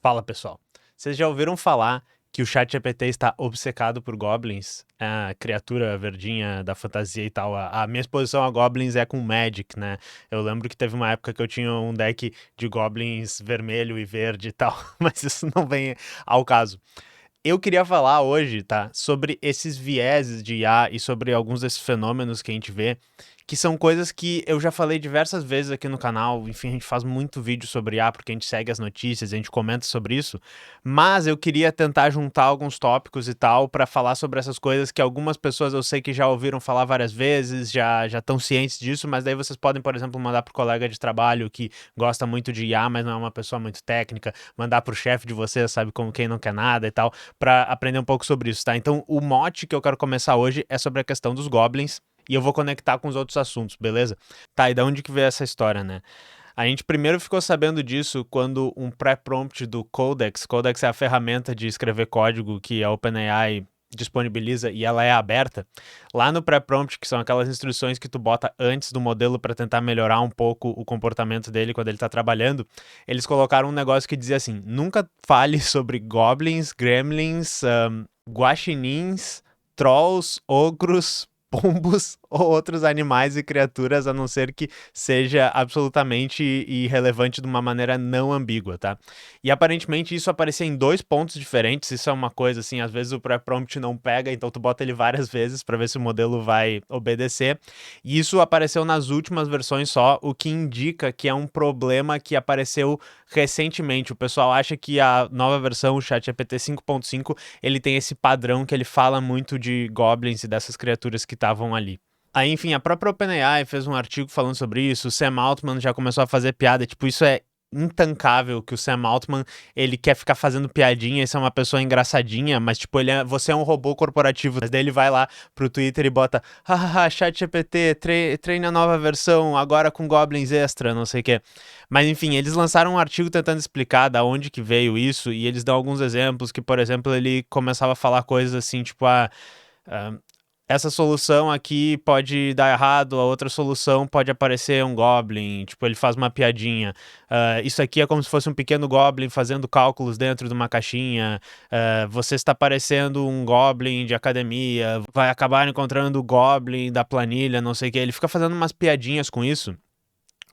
Fala pessoal, vocês já ouviram falar que o ChatGPT está obcecado por goblins? A criatura verdinha da fantasia e tal. A minha exposição a goblins é com Magic, né? Eu lembro que teve uma época que eu tinha um deck de goblins vermelho e verde e tal, mas isso não vem ao caso. Eu queria falar hoje, tá, sobre esses vieses de IA e sobre alguns desses fenômenos que a gente vê, que são coisas que eu já falei diversas vezes aqui no canal. Enfim, a gente faz muito vídeo sobre IA porque a gente segue as notícias, a gente comenta sobre isso, mas eu queria tentar juntar alguns tópicos e tal para falar sobre essas coisas que algumas pessoas eu sei que já ouviram falar várias vezes, já estão cientes disso, mas daí vocês podem, por exemplo, mandar pro colega de trabalho que gosta muito de IA, mas não é uma pessoa muito técnica, mandar pro chefe de vocês, sabe, como quem não quer nada e tal, para aprender um pouco sobre isso, tá? Então, o mote que eu quero começar hoje é sobre a questão dos goblins e eu vou conectar com os outros assuntos, beleza? Tá, e da onde que veio essa história, né? A gente primeiro ficou sabendo disso quando um pré-prompt do Codex é a ferramenta de escrever código que a OpenAI disponibiliza e ela é aberta. Lá no pré-prompt, que são aquelas instruções que tu bota antes do modelo para tentar melhorar um pouco o comportamento dele quando ele tá trabalhando, eles colocaram um negócio que dizia assim: nunca fale sobre goblins, gremlins, guaxinins, trolls, ogros, pombos ou outros animais e criaturas, a não ser que seja absolutamente irrelevante de uma maneira não ambígua, tá? E aparentemente isso aparecia em 2 pontos diferentes. Isso é uma coisa assim, às vezes o pré-prompt não pega, então tu bota ele várias vezes para ver se o modelo vai obedecer. E isso apareceu nas últimas versões só, o que indica que é um problema que apareceu recentemente. O pessoal acha que a nova versão, o ChatGPT 5.5, ele tem esse padrão que ele fala muito de goblins e dessas criaturas que estavam ali. Aí, enfim, a própria OpenAI fez um artigo falando sobre isso, o Sam Altman já começou a fazer piada, tipo, isso é intancável que o Sam Altman, ele quer ficar fazendo piadinha, isso é uma pessoa engraçadinha, mas tipo, você é um robô corporativo, mas daí ele vai lá pro Twitter e bota, hahaha, ChatGPT, treina a nova versão, agora com goblins extra, não sei o que. Mas enfim, eles lançaram um artigo tentando explicar da onde que veio isso, e eles dão alguns exemplos, que por exemplo, ele começava a falar coisas assim, tipo, ah, essa solução aqui pode dar errado, a outra solução pode aparecer um Goblin, tipo, ele faz uma piadinha. Isso aqui é como se fosse um pequeno Goblin fazendo cálculos dentro de uma caixinha. Você está parecendo um Goblin de academia, vai acabar encontrando o Goblin da planilha, não sei o que. Ele fica fazendo umas piadinhas com isso.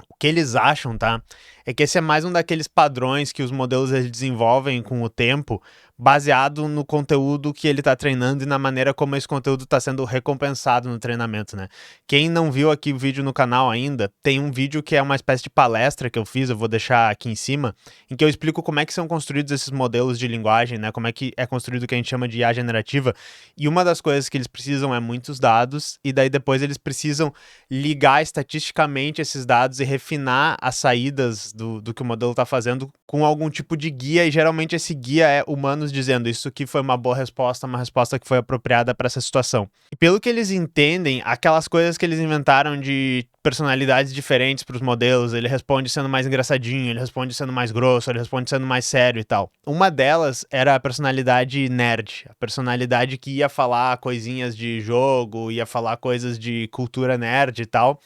O que eles acham, tá? É que esse é mais um daqueles padrões que os modelos eles desenvolvem com o tempo, baseado no conteúdo que ele está treinando e na maneira como esse conteúdo está sendo recompensado no treinamento, né? Quem não viu aqui o vídeo no canal ainda, tem um vídeo que é uma espécie de palestra que eu fiz, eu vou deixar aqui em cima, em que eu explico como é que são construídos esses modelos de linguagem, né? Como é que é construído o que a gente chama de IA generativa. E uma das coisas que eles precisam é muitos dados, e daí depois eles precisam ligar estatisticamente esses dados e refinar as saídas do que o modelo está fazendo com algum tipo de guia, e geralmente esse guia é humanos dizendo isso aqui foi uma boa resposta, uma resposta que foi apropriada para essa situação. E pelo que eles entendem, aquelas coisas que eles inventaram de personalidades diferentes para os modelos, ele responde sendo mais engraçadinho, ele responde sendo mais grosso, ele responde sendo mais sério e tal. Uma delas era a personalidade nerd, a personalidade que ia falar coisinhas de jogo, ia falar coisas de cultura nerd e tal.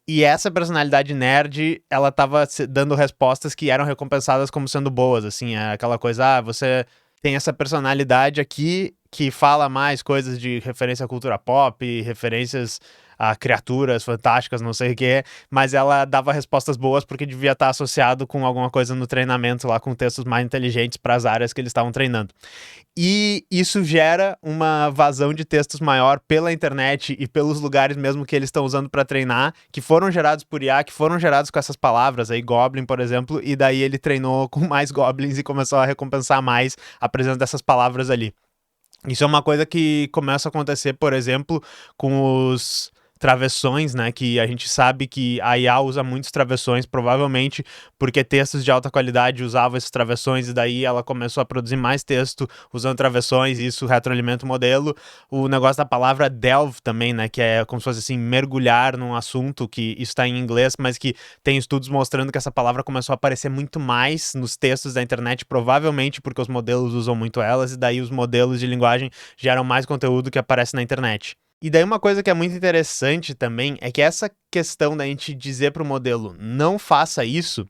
E essa personalidade nerd, ela tava dando respostas que eram recompensadas como sendo boas, assim, é aquela coisa, você tem essa personalidade aqui que fala mais coisas de referência à cultura pop, referências a criaturas fantásticas, não sei o que, mas ela dava respostas boas porque devia estar associado com alguma coisa no treinamento lá, com textos mais inteligentes para as áreas que eles estavam treinando. E isso gera uma vazão de textos maior pela internet e pelos lugares mesmo que eles estão usando para treinar, que foram gerados por IA, que foram gerados com essas palavras aí, Goblin, por exemplo, e daí ele treinou com mais Goblins e começou a recompensar mais a presença dessas palavras ali. Isso é uma coisa que começa a acontecer, por exemplo, com os travessões, né, que a gente sabe que a IA usa muitos travessões, provavelmente porque textos de alta qualidade usavam esses travessões e daí ela começou a produzir mais texto usando travessões e isso retroalimenta o modelo. O negócio da palavra delve também, né, que é como se fosse assim, mergulhar num assunto, que isso está em inglês, mas que tem estudos mostrando que essa palavra começou a aparecer muito mais nos textos da internet, provavelmente porque os modelos usam muito elas e daí os modelos de linguagem geram mais conteúdo que aparece na internet. E daí uma coisa que é muito interessante também é que essa questão da gente dizer para o modelo não faça isso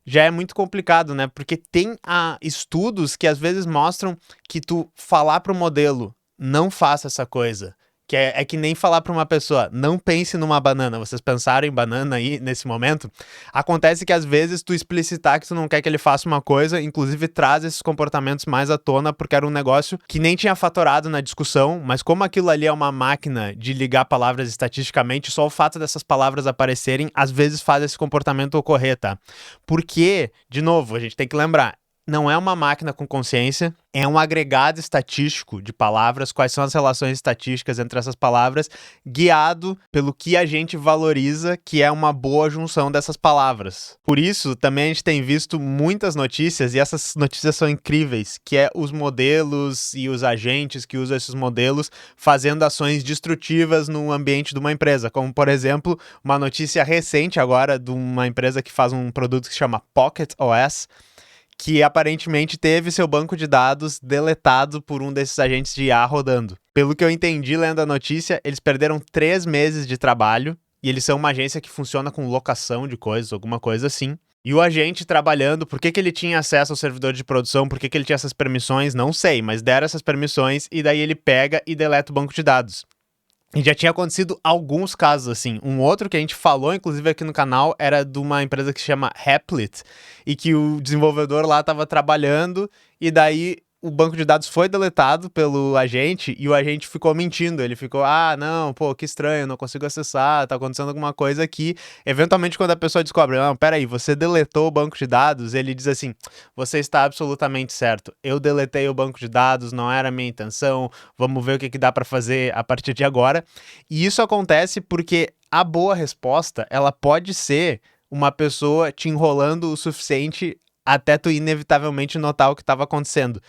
já é muito complicado, né? Porque tem estudos que às vezes mostram que tu falar para o modelo, não faça essa coisa. Que é que nem falar para uma pessoa, não pense numa banana. Vocês pensaram em banana aí nesse momento? Acontece que às vezes tu explicitar que tu não quer que ele faça uma coisa, inclusive traz esses comportamentos mais à tona, porque era um negócio que nem tinha fatorado na discussão, mas como aquilo ali é uma máquina de ligar palavras estatisticamente, só o fato dessas palavras aparecerem às vezes faz esse comportamento ocorrer, tá? Porque, de novo, a gente tem que lembrar, não é uma máquina com consciência, é um agregado estatístico de palavras, quais são as relações estatísticas entre essas palavras, guiado pelo que a gente valoriza que é uma boa junção dessas palavras. Por isso, também a gente tem visto muitas notícias, e essas notícias são incríveis, que é os modelos e os agentes que usam esses modelos fazendo ações destrutivas no ambiente de uma empresa, como, por exemplo, uma notícia recente agora de uma empresa que faz um produto que se chama Pocket OS, que aparentemente teve seu banco de dados deletado por um desses agentes de IA rodando. Pelo que eu entendi lendo a notícia, eles perderam 3 meses de trabalho, e eles são uma agência que funciona com locação de coisas, alguma coisa assim. E o agente trabalhando, por que ele tinha acesso ao servidor de produção, por que ele tinha essas permissões, não sei, mas deram essas permissões e daí ele pega e deleta o banco de dados. E já tinha acontecido alguns casos assim. Um outro que a gente falou, inclusive, aqui no canal, era de uma empresa que se chama Replit, e que o desenvolvedor lá estava trabalhando, e daí o banco de dados foi deletado pelo agente, e o agente ficou mentindo. Ele ficou, não, pô, que estranho, não consigo acessar, tá acontecendo alguma coisa aqui. Eventualmente, quando a pessoa descobre, não, peraí, você deletou o banco de dados, ele diz assim, você está absolutamente certo, eu deletei o banco de dados, não era a minha intenção, vamos ver o que dá para fazer a partir de agora. E isso acontece porque a boa resposta, ela pode ser uma pessoa te enrolando o suficiente até tu inevitavelmente notar o que estava acontecendo.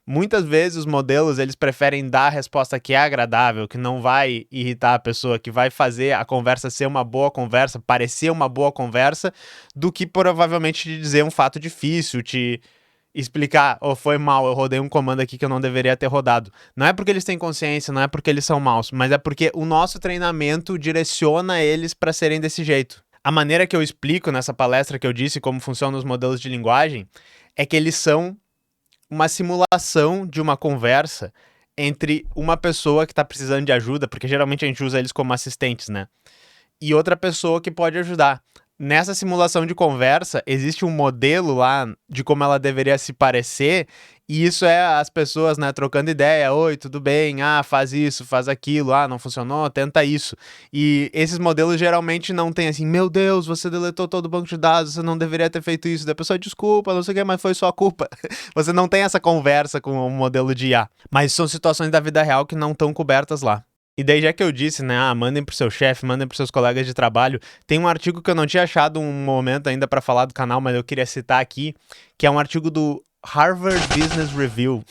Muitas vezes os modelos, eles preferem dar a resposta que é agradável, que não vai irritar a pessoa, que vai fazer a conversa ser uma boa conversa, parecer uma boa conversa, do que provavelmente te dizer um fato difícil, te explicar, foi mal, eu rodei um comando aqui que eu não deveria ter rodado. Não é porque eles têm consciência, não é porque eles são maus, mas é porque o nosso treinamento direciona eles para serem desse jeito. A maneira que eu explico nessa palestra que eu disse como funcionam os modelos de linguagem é que eles são uma simulação de uma conversa entre uma pessoa que está precisando de ajuda, porque geralmente a gente usa eles como assistentes, né? E outra pessoa que pode ajudar. Nessa simulação de conversa, existe um modelo lá de como ela deveria se parecer, e isso é as pessoas, né, trocando ideia. Oi, tudo bem? Faz isso, faz aquilo. Não funcionou? Tenta isso. E esses modelos geralmente não tem assim, meu Deus, você deletou todo o banco de dados, você não deveria ter feito isso. Da pessoa, desculpa, não sei o que, mas foi sua culpa. Você não tem essa conversa com um modelo de IA. Mas são situações da vida real que não estão cobertas lá. E daí, já que eu disse, né, mandem pro seu chefe, mandem pros seus colegas de trabalho, tem um artigo que eu não tinha achado um momento ainda para falar do canal, mas eu queria citar aqui, que é um artigo do Harvard Business Review,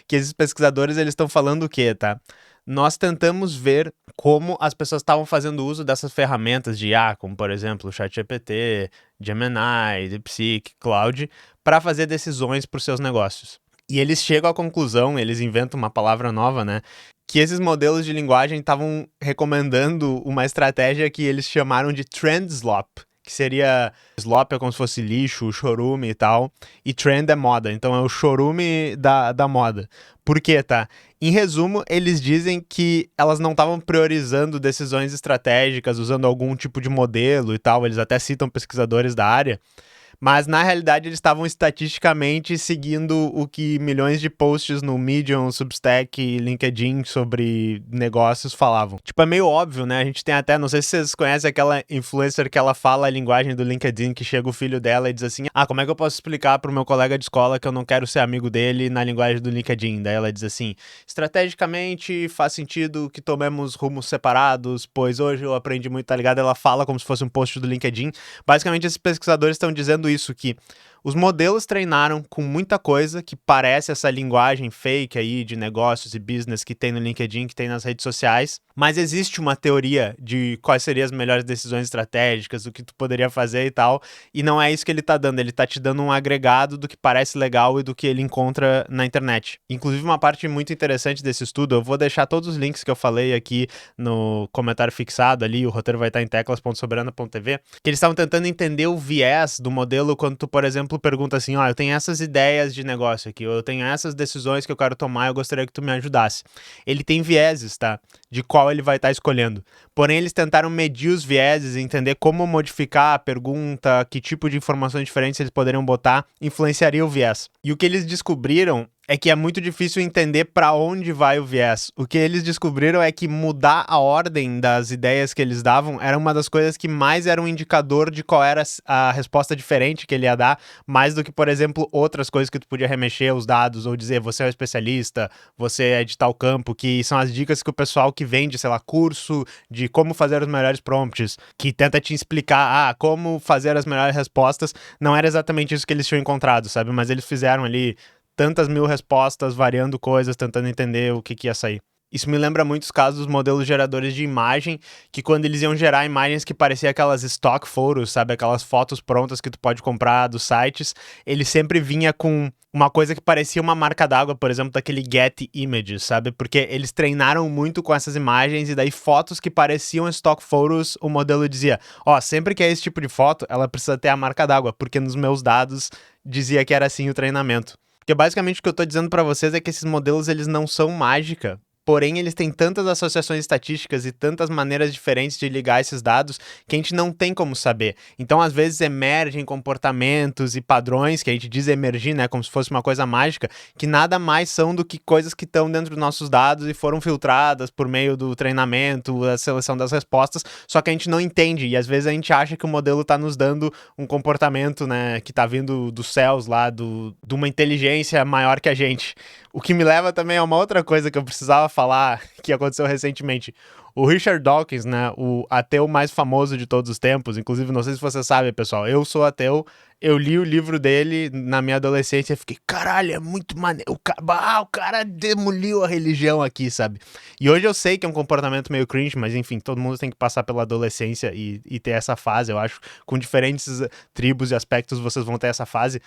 que esses pesquisadores, eles estão falando o quê, tá? Nós tentamos ver como as pessoas estavam fazendo uso dessas ferramentas de IA, como por exemplo o ChatGPT, Gemini, DeepSeek, Claude, para fazer decisões para os seus negócios. E eles chegam à conclusão, eles inventam uma palavra nova, né? Que esses modelos de linguagem estavam recomendando uma estratégia que eles chamaram de trend slop, que seria, slop é como se fosse lixo, chorume e tal, e trend é moda, então é o chorume da moda. Por quê, tá? Em resumo, eles dizem que elas não estavam priorizando decisões estratégicas usando algum tipo de modelo e tal, eles até citam pesquisadores da área, mas na realidade eles estavam estatisticamente seguindo o que milhões de posts no Medium, Substack e LinkedIn sobre negócios falavam. Tipo, é meio óbvio, né? A gente tem até, não sei se vocês conhecem aquela influencer que ela fala a linguagem do LinkedIn, que chega o filho dela e diz assim, como é que eu posso explicar pro meu colega de escola que eu não quero ser amigo dele na linguagem do LinkedIn? Daí ela diz assim, estrategicamente faz sentido que tomemos rumos separados, pois hoje eu aprendi muito, tá ligado? Ela fala como se fosse um post do LinkedIn. Basicamente, esses pesquisadores estão dizendo isso, que Os modelos treinaram com muita coisa que parece essa linguagem fake aí de negócios e business que tem no LinkedIn, que tem nas redes sociais, mas existe uma teoria de quais seriam as melhores decisões estratégicas, o que tu poderia fazer e tal, e não é isso que ele tá dando, ele tá te dando um agregado do que parece legal e do que ele encontra na internet. Inclusive uma parte muito interessante desse estudo, eu vou deixar todos os links que eu falei aqui no comentário fixado ali, o roteiro vai estar em teclas.soberana.tv, que eles estavam tentando entender o viés do modelo quando tu, por exemplo, pergunta assim, ó, eu tenho essas ideias de negócio aqui, ou eu tenho essas decisões que eu quero tomar, eu gostaria que tu me ajudasse. Ele tem vieses, tá? De qual ele vai estar escolhendo. Porém, eles tentaram medir os vieses e entender como modificar a pergunta, que tipo de informações diferentes eles poderiam botar, influenciaria o viés. E o que eles descobriram é que é muito difícil entender para onde vai o viés. O que eles descobriram é que mudar a ordem das ideias que eles davam era uma das coisas que mais era um indicador de qual era a resposta diferente que ele ia dar, mais do que, por exemplo, outras coisas que tu podia remexer os dados ou dizer você é um especialista, você é de tal campo, que são as dicas que o pessoal que vende, sei lá, curso de como fazer os melhores prompts, que tenta te explicar, como fazer as melhores respostas, não era exatamente isso que eles tinham encontrado, sabe? Mas eles fizeram ali tantas mil respostas, variando coisas, tentando entender o que ia sair. Isso me lembra muito os casos dos modelos geradores de imagem, que quando eles iam gerar imagens que pareciam aquelas stock photos, sabe? Aquelas fotos prontas que tu pode comprar dos sites, ele sempre vinha com uma coisa que parecia uma marca d'água, por exemplo, daquele Getty Images, sabe? Porque eles treinaram muito com essas imagens e daí fotos que pareciam stock photos, o modelo dizia, sempre que é esse tipo de foto, ela precisa ter a marca d'água, porque nos meus dados dizia que era assim o treinamento. Porque basicamente o que eu tô dizendo pra vocês é que esses modelos eles não são mágica, porém eles têm tantas associações estatísticas e tantas maneiras diferentes de ligar esses dados que a gente não tem como saber. Então às vezes emergem comportamentos e padrões, que a gente diz emergir, né, como se fosse uma coisa mágica, que nada mais são do que coisas que estão dentro dos nossos dados e foram filtradas por meio do treinamento, a seleção das respostas, só que a gente não entende e às vezes a gente acha que o modelo tá nos dando um comportamento, né, que tá vindo dos céus lá, de uma inteligência maior que a gente. O que me leva também a uma outra coisa que eu precisava falar, que aconteceu recentemente. O Richard Dawkins, né, o ateu mais famoso de todos os tempos, inclusive, não sei se você sabe, pessoal, eu sou ateu, eu li o livro dele na minha adolescência e fiquei, caralho, é muito maneiro, o cara demoliu a religião aqui, sabe? E hoje eu sei que é um comportamento meio cringe, mas enfim, todo mundo tem que passar pela adolescência e ter essa fase, eu acho, com diferentes tribos e aspectos vocês vão ter essa fase.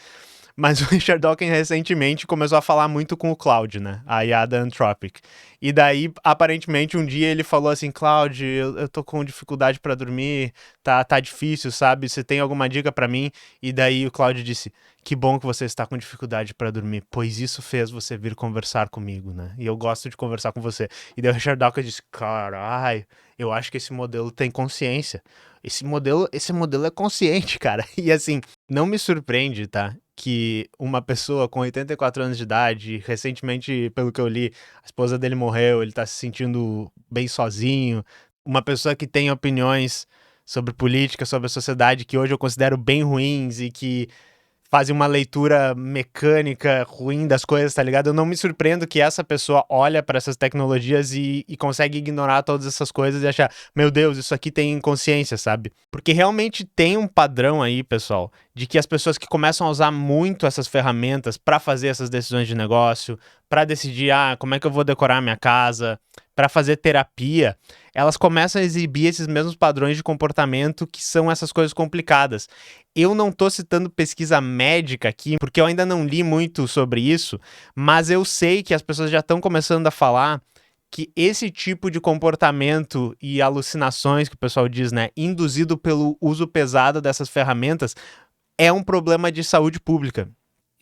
Mas o Richard Dawkins recentemente começou a falar muito com o Claude, né? A IA da Anthropic. E daí, aparentemente, um dia ele falou assim, Claude, eu tô com dificuldade pra dormir, tá difícil, sabe? Você tem alguma dica pra mim? E daí o Claude disse, que bom que você está com dificuldade pra dormir, pois isso fez você vir conversar comigo, né? E eu gosto de conversar com você. E daí o Richard Dawkins disse, caralho, eu acho que esse modelo tem consciência. Esse modelo é consciente, cara. E assim, não me surpreende, tá? Que uma pessoa com 84 anos de idade, recentemente, pelo que eu li, a esposa dele morreu, ele tá se sentindo bem sozinho, uma pessoa que tem opiniões sobre política, sobre a sociedade, que hoje eu considero bem ruins e que fazem uma leitura mecânica ruim das coisas, tá ligado? Eu não me surpreendo que essa pessoa olha para essas tecnologias e consegue ignorar todas essas coisas e achar, meu Deus, isso aqui tem consciência, sabe? Porque realmente tem um padrão aí, pessoal, de que as pessoas que começam a usar muito essas ferramentas para fazer essas decisões de negócio, para decidir, como é que eu vou decorar minha casa, para fazer terapia, elas começam a exibir esses mesmos padrões de comportamento que são essas coisas complicadas. Eu não tô citando pesquisa médica aqui, porque eu ainda não li muito sobre isso, mas eu sei que as pessoas já estão começando a falar que esse tipo de comportamento e alucinações que o pessoal diz, né, induzido pelo uso pesado dessas ferramentas, é um problema de saúde pública.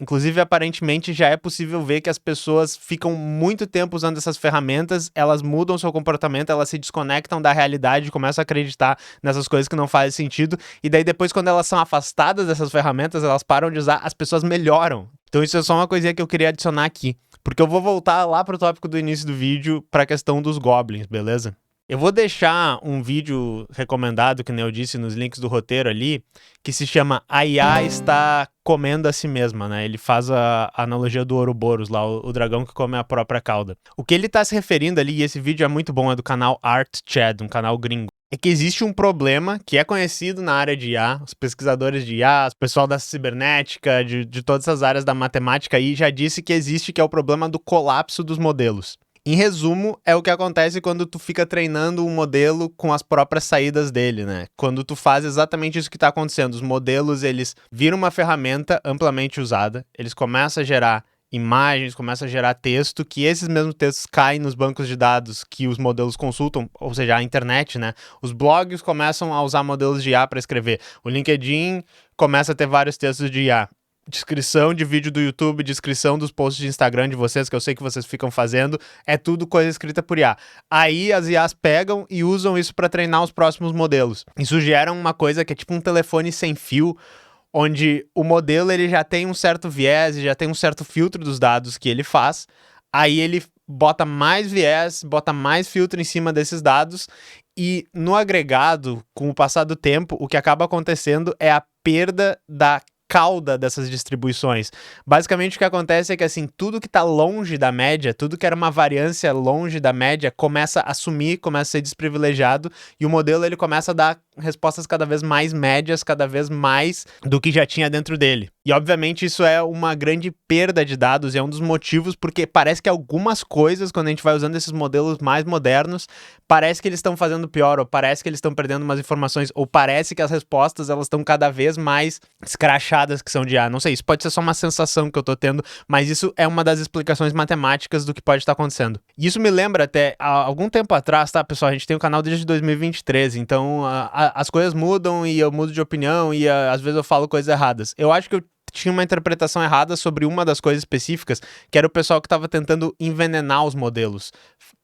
Inclusive, aparentemente, já é possível ver que as pessoas ficam muito tempo usando essas ferramentas, elas mudam seu comportamento, elas se desconectam da realidade, começam a acreditar nessas coisas que não fazem sentido, e daí depois, quando elas são afastadas dessas ferramentas, elas param de usar, as pessoas melhoram. Então isso é só uma coisinha que eu queria adicionar aqui, porque eu vou voltar lá pro tópico do início do vídeo, pra questão dos goblins, beleza? Eu vou deixar um vídeo recomendado, que nem eu disse, nos links do roteiro ali, que se chama A IA está comendo a si mesma, né? Ele faz a analogia do Ouroboros lá, o dragão que come a própria cauda. O que ele tá se referindo ali, e esse vídeo é muito bom, é do canal Art Chad, um canal gringo. é que existe um problema que é conhecido na área de IA, os pesquisadores de IA, o pessoal da cibernética, de todas essas áreas da matemática aí já disse que existe, que é o problema do colapso dos modelos. Em resumo, é o que acontece quando tu fica treinando um modelo com as próprias saídas dele, né? Quando tu faz exatamente isso que está acontecendo. Os modelos, eles viram uma ferramenta amplamente usada, eles começam a gerar imagens, começam a gerar texto, que esses mesmos textos caem nos bancos de dados que os modelos consultam, ou seja, a internet, né? Os blogs começam a usar modelos de IA para escrever. O LinkedIn começa a ter vários textos de IA. Descrição de vídeo do YouTube, descrição dos posts de Instagram de vocês, que eu sei que vocês ficam fazendo, é tudo coisa escrita por IA. Aí as IAs pegam e usam isso para treinar os próximos modelos. Isso gera uma coisa que é tipo um telefone sem fio, onde o modelo ele já tem um certo viés, já tem um certo filtro dos dados que ele faz, aí ele bota mais viés, bota mais filtro em cima desses dados, e no agregado, com o passar do tempo, o que acaba acontecendo é a perda da cauda dessas distribuições. Basicamente o que acontece é que assim, tudo que está longe da média, tudo que era uma variância longe da média, começa a sumir, começa a ser desprivilegiado, e o modelo ele começa a dar respostas cada vez mais médias, cada vez mais do que já tinha dentro dele. E obviamente isso é uma grande perda de dados e é um dos motivos porque parece que algumas coisas, quando a gente vai usando esses modelos mais modernos, parece que eles estão fazendo pior, ou parece que eles estão perdendo umas informações, ou parece que as respostas elas estão cada vez mais escrachadas que são de IA. Não sei, isso pode ser só uma sensação que eu tô tendo, mas isso é uma das explicações matemáticas do que pode estar acontecendo. E isso me lembra até, há algum tempo atrás, tá, pessoal? A gente tem um canal desde 2023, então as coisas mudam e eu mudo de opinião e às vezes eu falo coisas erradas. Eu acho que eu tinha uma interpretação errada sobre uma das coisas específicas, que era o pessoal que estava tentando envenenar os modelos.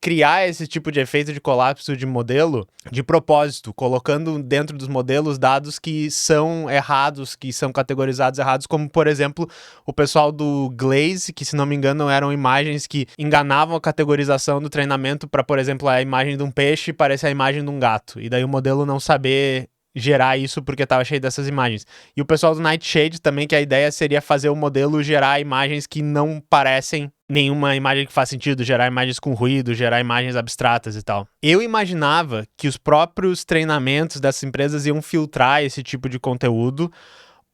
Criar esse tipo de efeito de colapso de modelo de propósito, colocando dentro dos modelos dados que são errados, que são categorizados errados, como, por exemplo, o pessoal do Glaze, que, se não me engano, eram imagens que enganavam a categorização do treinamento para, por exemplo, a imagem de um peixe parecer a imagem de um gato. E daí o modelo não saber gerar isso porque estava cheio dessas imagens. E o pessoal do Nightshade também, que a ideia seria fazer o modelo gerar imagens que não parecem nenhuma imagem que faz sentido, gerar imagens com ruído, gerar imagens abstratas e tal. Eu imaginava que os próprios treinamentos dessas empresas iam filtrar esse tipo de conteúdo,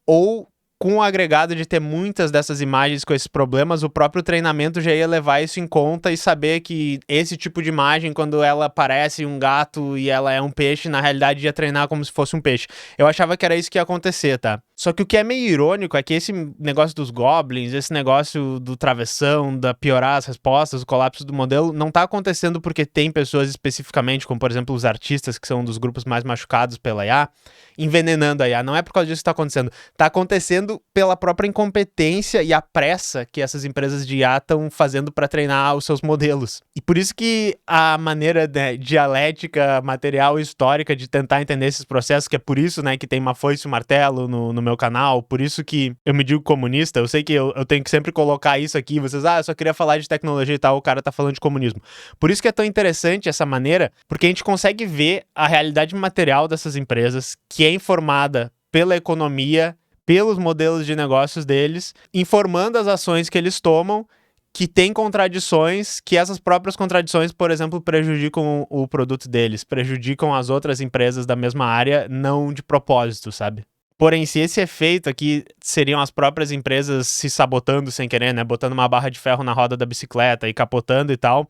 ou com o agregado de ter muitas dessas imagens com esses problemas, o próprio treinamento já ia levar isso em conta e saber que esse tipo de imagem, quando ela parece um gato e ela é um peixe, na realidade ia treinar como se fosse um peixe. Eu achava que era isso que ia acontecer, tá? Só que o que é meio irônico é que esse negócio dos goblins, esse negócio do travessão, da piorar as respostas, o colapso do modelo, não tá acontecendo porque tem pessoas especificamente, como por exemplo os artistas, que são um dos grupos mais machucados pela IA, envenenando a IA. Não é por causa disso que tá acontecendo. Tá acontecendo pela própria incompetência e a pressa que essas empresas de IA estão fazendo para treinar os seus modelos. E por isso que a maneira, né, dialética, material e histórica de tentar entender esses processos, que é por isso, né, que tem uma foice e um martelo no meu canal, por isso que eu me digo comunista. Eu sei que eu tenho que sempre colocar isso aqui, vocês, eu só queria falar de tecnologia e tal, o cara tá falando de comunismo. Por isso que é tão interessante essa maneira, porque a gente consegue ver a realidade material dessas empresas, que é informada pela economia, pelos modelos de negócios deles, informando as ações que eles tomam, que tem contradições, que essas próprias contradições, por exemplo, prejudicam o produto deles, prejudicam as outras empresas da mesma área, não de propósito, sabe? Porém, se esse efeito aqui seriam as próprias empresas se sabotando sem querer, né, botando uma barra de ferro na roda da bicicleta e capotando e tal,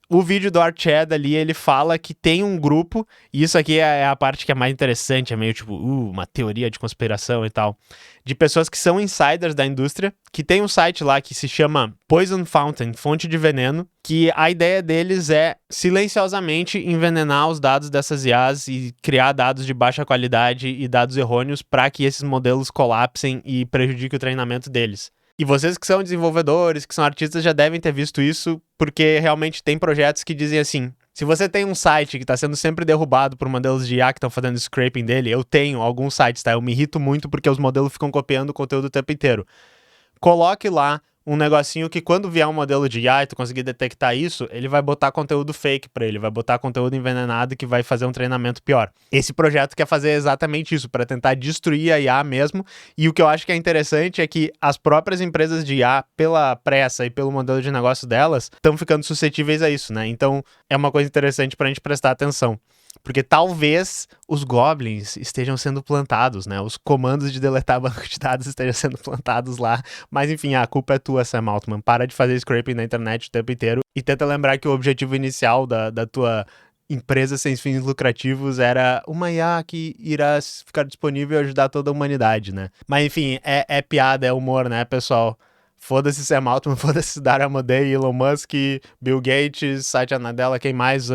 o vídeo do Archad ali, ele fala que tem um grupo, e isso aqui é a parte que é mais interessante, é meio tipo, uma teoria de conspiração e tal, de pessoas que são insiders da indústria, que tem um site lá que se chama Poison Fountain, fonte de veneno, que a ideia deles é silenciosamente envenenar os dados dessas IAs e criar dados de baixa qualidade e dados errôneos para que esses modelos colapsem e prejudiquem o treinamento deles. E vocês que são desenvolvedores, que são artistas, já devem ter visto isso, porque realmente tem projetos que dizem assim, se você tem um site que está sendo sempre derrubado por modelos de IA que estão fazendo scraping dele, eu tenho alguns sites, tá? Eu me irrito muito porque os modelos ficam copiando o conteúdo o tempo inteiro. Coloque lá um negocinho que quando vier um modelo de IA e tu conseguir detectar isso, ele vai botar conteúdo fake pra ele, vai botar conteúdo envenenado que vai fazer um treinamento pior. Esse projeto quer fazer exatamente isso, para tentar destruir a IA mesmo, e o que eu acho que é interessante é que as próprias empresas de IA, pela pressa e pelo modelo de negócio delas, estão ficando suscetíveis a isso, né? Então, é uma coisa interessante pra gente prestar atenção. Porque talvez os goblins estejam sendo plantados, né? Os comandos de deletar banco de dados estejam sendo plantados lá. Mas enfim, a culpa é tua, Sam Altman. Para de fazer scraping na internet o tempo inteiro e tenta lembrar que o objetivo inicial da tua empresa sem fins lucrativos era uma IA que irá ficar disponível e ajudar toda a humanidade, né? Mas enfim, é piada, é humor, né, pessoal? Foda-se Sam Altman, foda-se Dara Amodei, Elon Musk, Bill Gates, Satya Nadella, quem mais?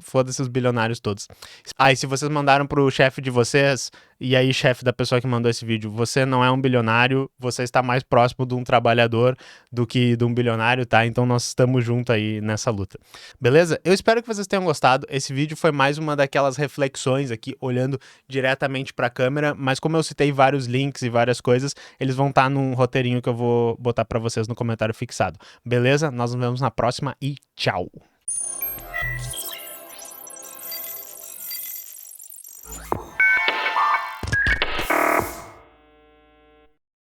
Foda-se os bilionários todos. Ah, e se vocês mandaram pro chefe de vocês, e aí chefe da pessoa que mandou esse vídeo, você não é um bilionário, você está mais próximo de um trabalhador do que de um bilionário, tá? Então nós estamos juntos aí nessa luta. Beleza? Eu espero que vocês tenham gostado. Esse vídeo foi mais uma daquelas reflexões aqui, olhando diretamente para a câmera, mas como eu citei vários links e várias coisas, eles vão estar num roteirinho que eu vou botar para vocês no comentário fixado. Beleza? Nós nos vemos na próxima e tchau!